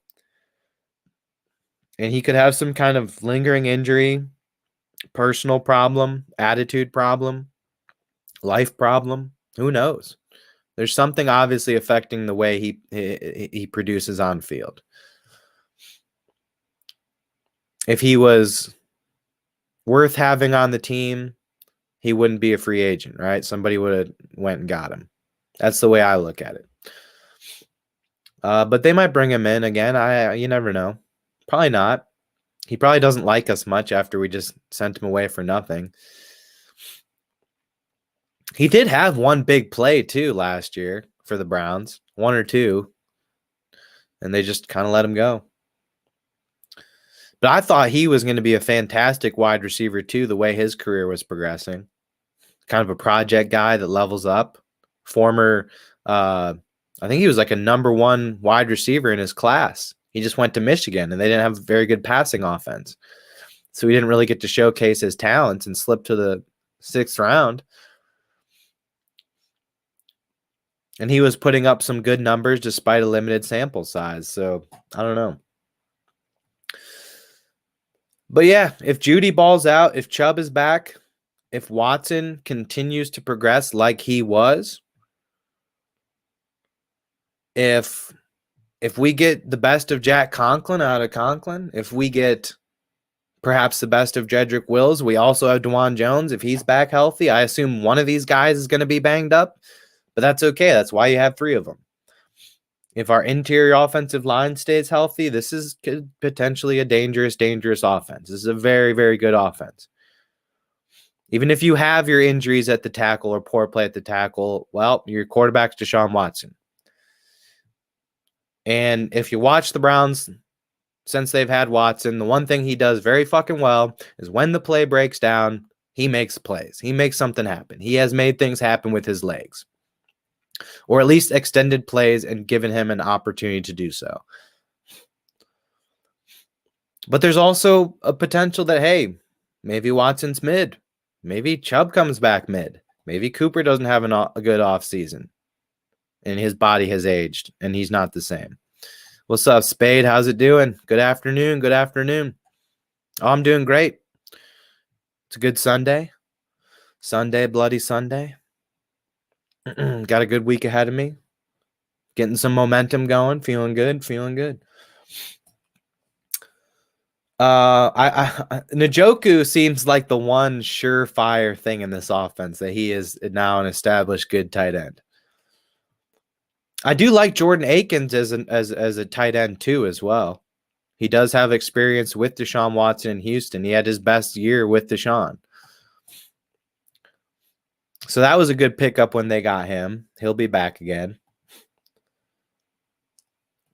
[SPEAKER 1] And he could have some kind of lingering injury, personal problem, attitude problem, life problem. Who knows? There's something obviously affecting the way he produces on field. If he was worth having on the team, he wouldn't be a free agent, right? Somebody would have went and got him. That's the way I look at it. But they might bring him in again. You never know. Probably not. He probably doesn't like us much after we just sent him away for nothing. He did have one big play, too, last year for the Browns. 1 or 2. And they just kind of let him go. But I thought he was going to be a fantastic wide receiver, too, the way his career was progressing. Kind of a project guy that levels up. Former, I think he was like a number 1 wide receiver in his class. He just went to Michigan, and they didn't have a very good passing offense. So he didn't really get to showcase his talents and slipped to the 6th round. And he was putting up some good numbers despite a limited sample size. So I don't know. But yeah, if Jeudy balls out, if Chubb is back, if Watson continues to progress like he was, if we get the best of Jack Conklin out of Conklin, if we get perhaps the best of Jedrick Wills, we also have DeJuan Jones. If he's back healthy, I assume one of these guys is going to be banged up, but that's okay. That's why you have 3 of them. If our interior offensive line stays healthy, this is potentially a dangerous offense. This is a very, very good offense. Even if you have your injuries at the tackle or poor play at the tackle, well, your quarterback's Deshaun Watson. And if you watch the Browns since they've had Watson, the one thing he does very fucking well is when the play breaks down, he makes plays. He makes something happen. He has made things happen with his legs, or at least extended plays and given him an opportunity to do so. But there's also a potential that, hey, maybe Watson's mid. Maybe Chubb comes back mid. Maybe Cooper doesn't have a good offseason and his body has aged and he's not the same. What's up, Spade? How's it doing? Good afternoon. Good afternoon. Oh, I'm doing great. It's a good Sunday. Sunday, bloody Sunday. Got a good week ahead of me. Getting some momentum going. Feeling good. Feeling good. Njoku seems like the one surefire thing in this offense, that he is now an established good tight end. I do like Jordan Akins as a tight end too as well. He does have experience with Deshaun Watson in Houston. He had his best year with Deshaun. So that was a good pickup when they got him. He'll be back again.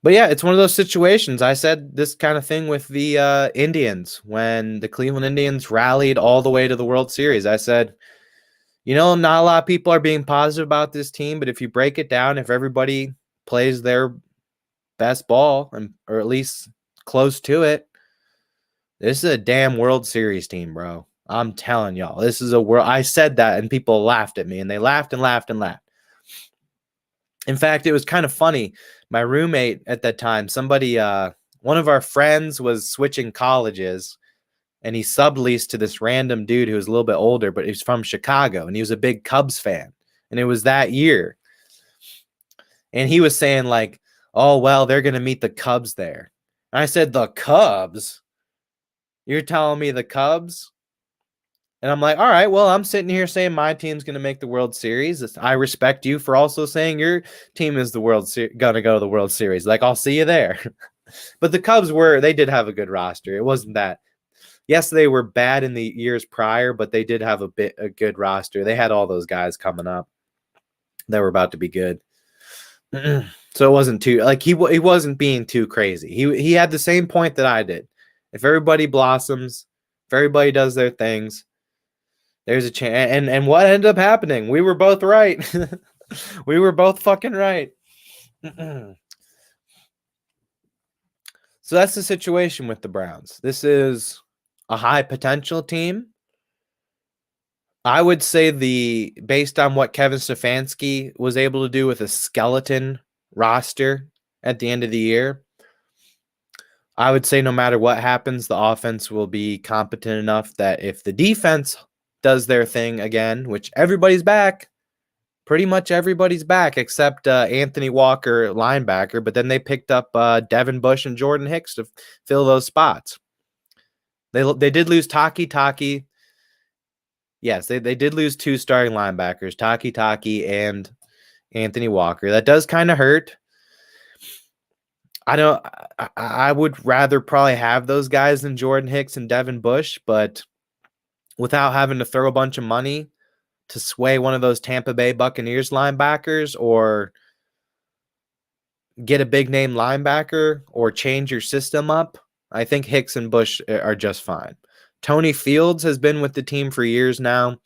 [SPEAKER 1] But yeah, it's one of those situations. I said this kind of thing with the Indians when the Cleveland Indians rallied all the way to the World Series. I said, not a lot of people are being positive about this team, but if you break it down, if everybody plays their best ball, or at least close to it, this is a damn World Series team, bro. I'm telling y'all, this is a world. I said that and people laughed at me, and they laughed and laughed and laughed. In fact, it was kind of funny. My roommate at that time, one of our friends was switching colleges, and he subleased to this random dude who was a little bit older, but he's from Chicago, and he was a big Cubs fan. And it was that year. And he was saying like, oh, well, they're going to meet the Cubs there. And I said, the Cubs? You're telling me the Cubs? And I'm like, all right, well, I'm sitting here saying my team's going to make the World Series. I respect you for also saying your team is going to go to the World Series. Like, I'll see you there. But the Cubs they did have a good roster. It wasn't that. Yes, they were bad in the years prior, but they did have a good roster. They had all those guys coming up that were about to be good. So it wasn't too, like, he wasn't being too crazy. He had the same point that I did. If everybody blossoms, If everybody does their things, there's a chance. And what ended up happening? We were both right. We were both fucking right. So that's the situation with the Browns. This is a high potential team. I would say based on what Kevin Stefanski was able to do with a skeleton roster at the end of the year, I would say no matter what happens, the offense will be competent enough that if the defense does their thing again, which everybody's back, pretty much everybody's back except Anthony Walker, linebacker, but then they picked up Devin Bush and Jordan Hicks to fill those spots. They did lose Taki. Yes, they did lose 2 starting linebackers, Taki and Anthony Walker. That does kind of hurt. I would rather probably have those guys than Jordan Hicks and Devin Bush, but without having to throw a bunch of money to sway one of those Tampa Bay Buccaneers linebackers or get a big name linebacker or change your system up, I think Hicks and Bush are just fine. Tony Fields has been with the team for years now.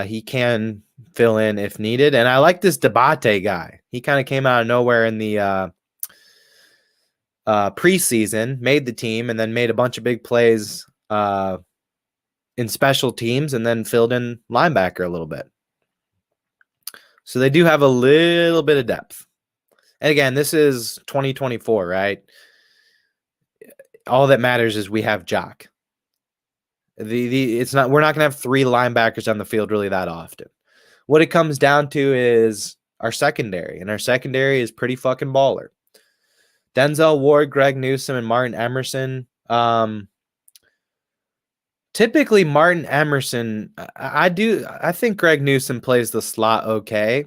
[SPEAKER 1] He can fill in if needed. And I like this Debate guy. He kind of came out of nowhere in the preseason, made the team, and then made a bunch of big plays in special teams and then filled in linebacker a little bit. So they do have a little bit of depth. And again, this is 2024, right? All that matters is we have Jock. We're not going to have 3 linebackers on the field really that often. What it comes down to is our secondary, and our secondary is pretty fucking baller. Denzel Ward, Greg Newsome, and Martin Emerson. Typically, Martin Emerson, I think Greg Newsome plays the slot okay.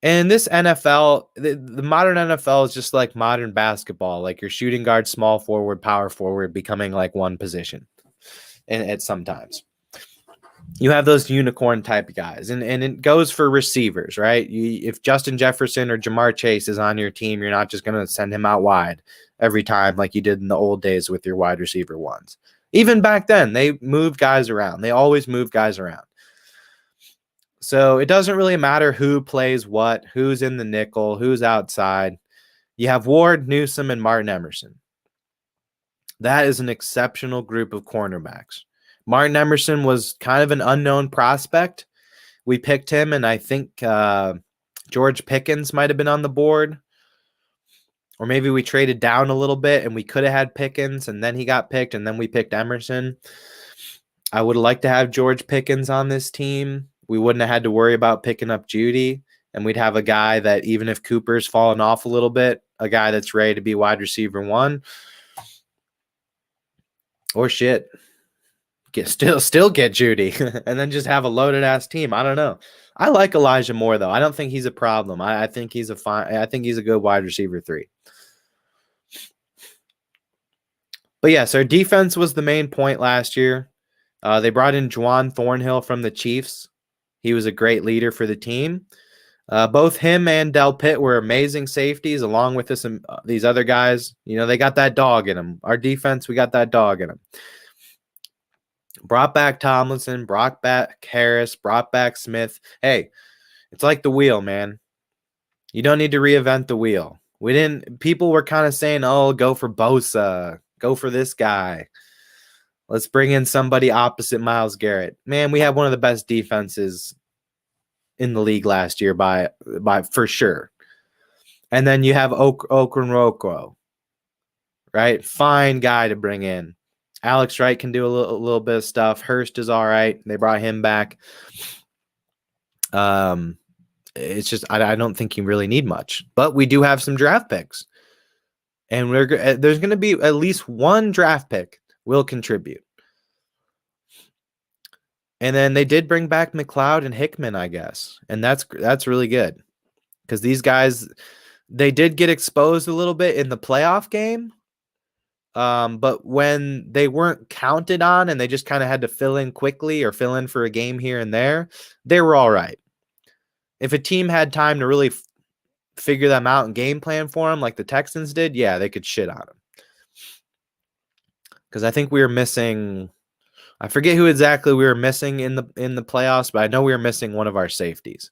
[SPEAKER 1] And this NFL, the modern NFL is just like modern basketball. Like your shooting guard, small forward, power forward becoming like one position. And at sometimes you have those unicorn type guys, and it goes for receivers, right? If Justin Jefferson or Jamar Chase is on your team, you're not just going to send him out wide every time like you did in the old days with your wide receiver ones. Even back then, they moved guys around. They always move guys around. So it doesn't really matter who plays what, who's in the nickel, who's outside. You have Ward, Newsome, and Martin Emerson. That is an exceptional group of cornerbacks. Martin Emerson was kind of an unknown prospect. We picked him, and I think George Pickens might have been on the board. Or maybe we traded down a little bit, and we could have had Pickens, and then he got picked, and then we picked Emerson. I would like to have George Pickens on this team. We wouldn't have had to worry about picking up Jeudy, and we'd have a guy that even if Cooper's fallen off a little bit, a guy that's ready to be wide receiver 1. Or shit, still get Jeudy and then just have a loaded ass team. I don't know. I like Elijah Moore though. I don't think he's a problem. I think he's I think he's a good wide receiver 3. But yes, our defense was the main point last year. They brought in Juwan Thornhill from the Chiefs. He was a great leader for the team. Both him and Del Pitt were amazing safeties, along with these other guys. You know, they got that dog in them. Our defense, we got that dog in them. Brought back Tomlinson, brought back Harris, brought back Smith. Hey, it's like the wheel, man. You don't need to reinvent the wheel. People were kind of saying, oh, go for Bosa, go for this guy. Let's bring in somebody opposite Myles Garrett. Man, we have one of the best defenses in the league last year by for sure. And then you have Okoronkwo, right? Fine guy to bring in. Alex Wright can do a little bit of stuff. Hurst is all right. They brought him back. It's just I don't think you really need much, but we do have some draft picks, and there's going to be at least one draft pick will contribute. And then they did bring back McLeod and Hickman, I guess, and that's really good because these guys, they did get exposed a little bit in the playoff game. But when they weren't counted on and they just kind of had to fill in quickly or fill in for a game here and there, they were all right. If a team had time to really figure them out and game plan for them like the Texans did, yeah, they could shit on them. because I think we were missing. I forget who exactly we were missing in the playoffs, but I know we were missing one of our safeties.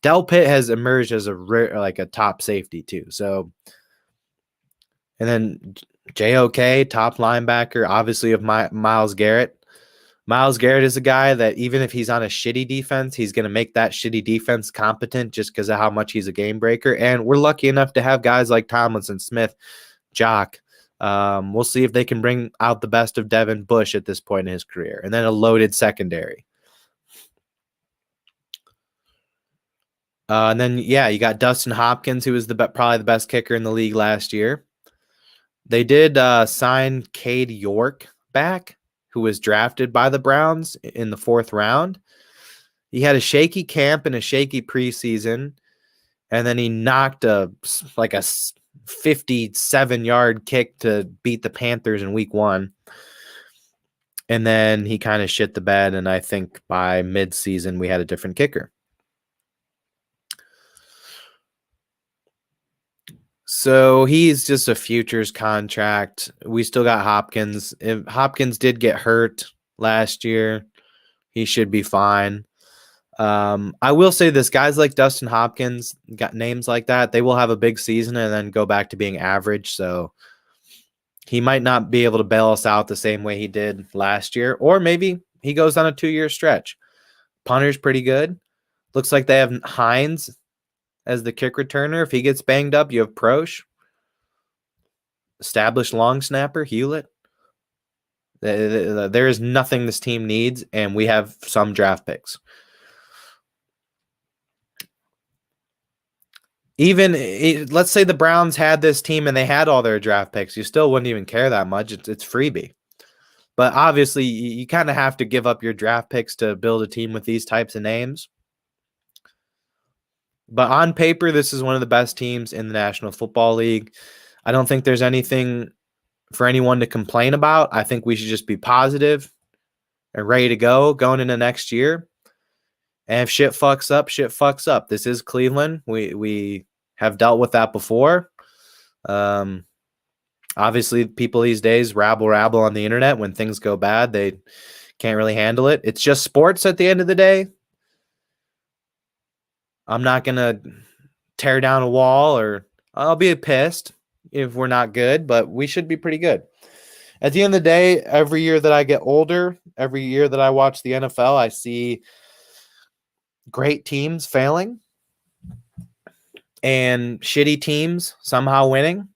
[SPEAKER 1] Del Pitt has emerged as a top safety too. So, and then JOK, top linebacker, obviously of Myles Garrett. Myles Garrett is a guy that even if he's on a shitty defense, he's going to make that shitty defense competent just because of how much he's a game breaker. And we're lucky enough to have guys like Tomlinson, Smith, Jock. We'll see if they can bring out the best of Devin Bush at this point in his career. And then a loaded secondary. And then, you got Dustin Hopkins, who was probably the best kicker in the league last year. They did sign Cade York back, who was drafted by the Browns in the 4th round. He had a shaky camp and a shaky preseason, and then he knocked a 57-yard kick to beat the Panthers in week 1. And then he kind of shit the bed, and I think by midseason we had a different kicker. So he's just a futures contract. We still got Hopkins. If Hopkins did get hurt last year, he should be fine. I will say this, guys like Dustin Hopkins, got names like that, they will have a big season and then go back to being average. So he might not be able to bail us out the same way he did last year. Or maybe he goes on a 2-year stretch. Punter's pretty good. Looks like they have Hines as the kick returner. If he gets banged up, you have Proche. Established long snapper, Hewlett. There is nothing this team needs, and we have some draft picks. Even, let's say the Browns had this team and they had all their draft picks, you still wouldn't even care that much. It's freebie. But obviously, you kind of have to give up your draft picks to build a team with these types of names. But on paper, this is one of the best teams in the National Football League. I don't think there's anything for anyone to complain about. I think we should just be positive and ready to go going into next year. And if shit fucks up, shit fucks up. This is Cleveland. We have dealt with that before. Obviously, people these days rabble on the internet. When things go bad, they can't really handle it. It's just sports at the end of the day. I'm not going to tear down a wall, or I'll be pissed if we're not good, but we should be pretty good. At the end of the day, every year that I get older, every year that I watch the NFL, I see great teams failing and shitty teams somehow winning.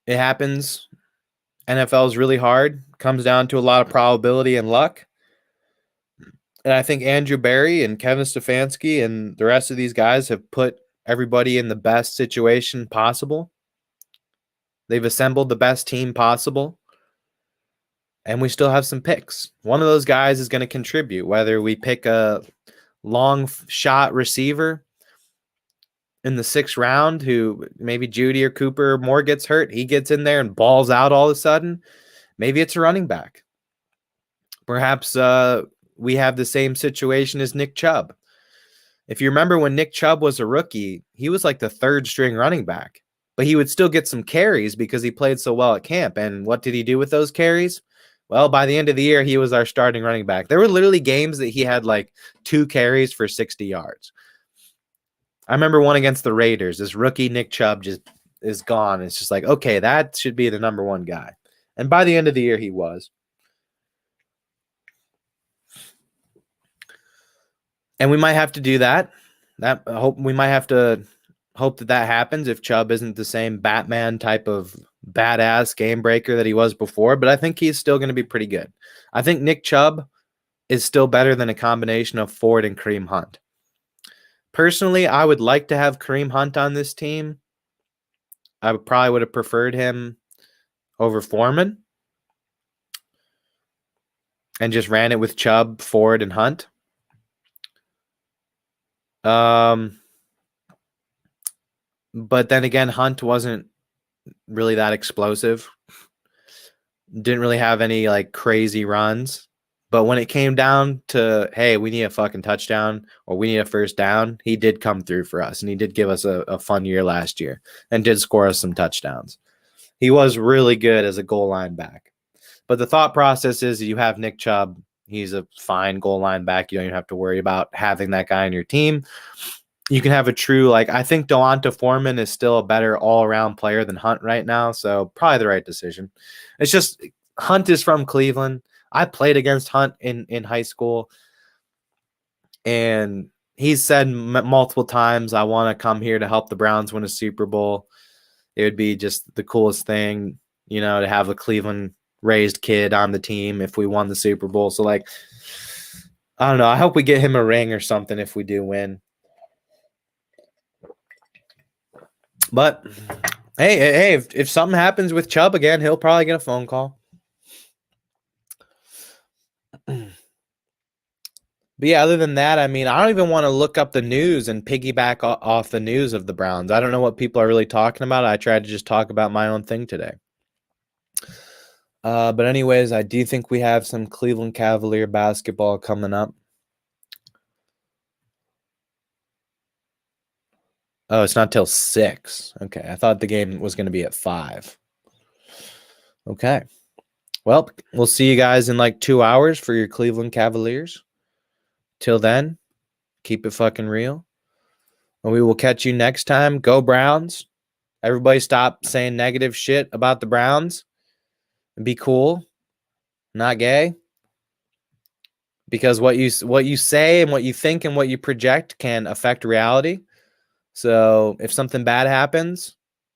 [SPEAKER 1] It happens. NFL is really hard. Comes down to a lot of probability and luck. And I think Andrew Berry and Kevin Stefanski and the rest of these guys have put everybody in the best situation possible. They've assembled the best team possible. And we still have some picks. One of those guys is going to contribute, whether we pick a long shot receiver in the 6th round who maybe Jeudy or Cooper or Moore gets hurt. He gets in there and balls out all of a sudden. Maybe it's a running back. Perhaps we have the same situation as Nick Chubb. If you remember when Nick Chubb was a rookie, he was like the 3rd string running back, but he would still get some carries because he played so well at camp. And what did he do with those carries? Well, by the end of the year, he was our starting running back. There were literally games that he had like 2 carries for 60 yards. I remember one against the Raiders. This rookie Nick Chubb just is gone. It's just like, okay, that should be the number 1 guy. And by the end of the year, he was. And we might have to do that. We might have to hope that happens if Chubb isn't the same Batman type of badass game breaker that he was before. But I think he's still going to be pretty good. I think Nick Chubb is still better than a combination of Ford and Kareem Hunt. Personally, I would like to have Kareem Hunt on this team. I probably would have preferred him over Foreman and just ran it with Chubb, Ford, and Hunt. But then again, Hunt wasn't really that explosive. Didn't really have any like crazy runs. But when it came down to, hey, we need a fucking touchdown or we need a first down, he did come through for us. And he did give us a fun year last year and did score us some touchdowns. He was really good as a goal line back. But the thought process is you have Nick Chubb. He's a fine goal line back. You don't even have to worry about having that guy on your team. You can have a true, I think Delonta Foreman is still a better all-around player than Hunt right now, so probably the right decision. It's just Hunt is from Cleveland. I played against Hunt in high school, and he's said multiple times, I want to come here to help the Browns win a Super Bowl. It would be just the coolest thing, to have a Cleveland-raised kid on the team if we won the Super Bowl. So, I don't know. I hope we get him a ring or something if we do win. But, hey, if something happens with Chubb again, he'll probably get a phone call. But yeah, other than that, I don't even want to look up the news and piggyback off the news of the Browns. I don't know what people are really talking about. I tried to just talk about my own thing today. But anyways, I do think we have some Cleveland Cavalier basketball coming up. Oh, it's not till 6. Okay, I thought the game was going to be at 5. Okay. Well, we'll see you guys in 2 hours for your Cleveland Cavaliers. Till then, keep it fucking real. And we will catch you next time. Go Browns. Everybody stop saying negative shit about the Browns. And be cool. Not gay. Because what you say and what you think and what you project can affect reality. So if something bad happens,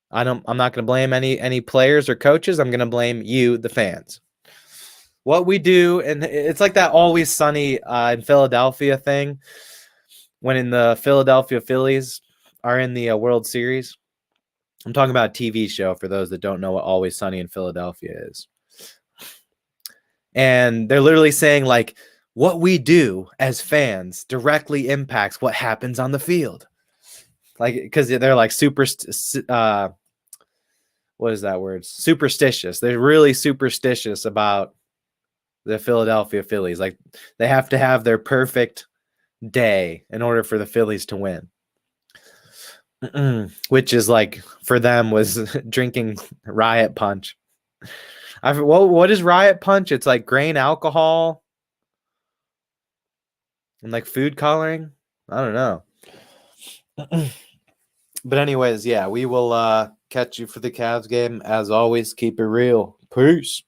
[SPEAKER 1] I'm not going to blame any players or coaches. I'm going to blame you, the fans. What we do, and it's like that Always Sunny in Philadelphia thing, when in the Philadelphia Phillies are in the World Series. I'm talking about a TV show for those that don't know what Always Sunny in Philadelphia is. And they're literally saying, what we do as fans directly impacts what happens on the field. Because they're super, what is that word? Superstitious. They're really superstitious about the Philadelphia Phillies. They have to have their perfect day in order for the Phillies to win. Which is for them was drinking Riot Punch. What is Riot Punch? It's grain alcohol and food coloring. I don't know. But anyways, yeah, we will catch you for the Cavs game. As always, keep it real. Peace.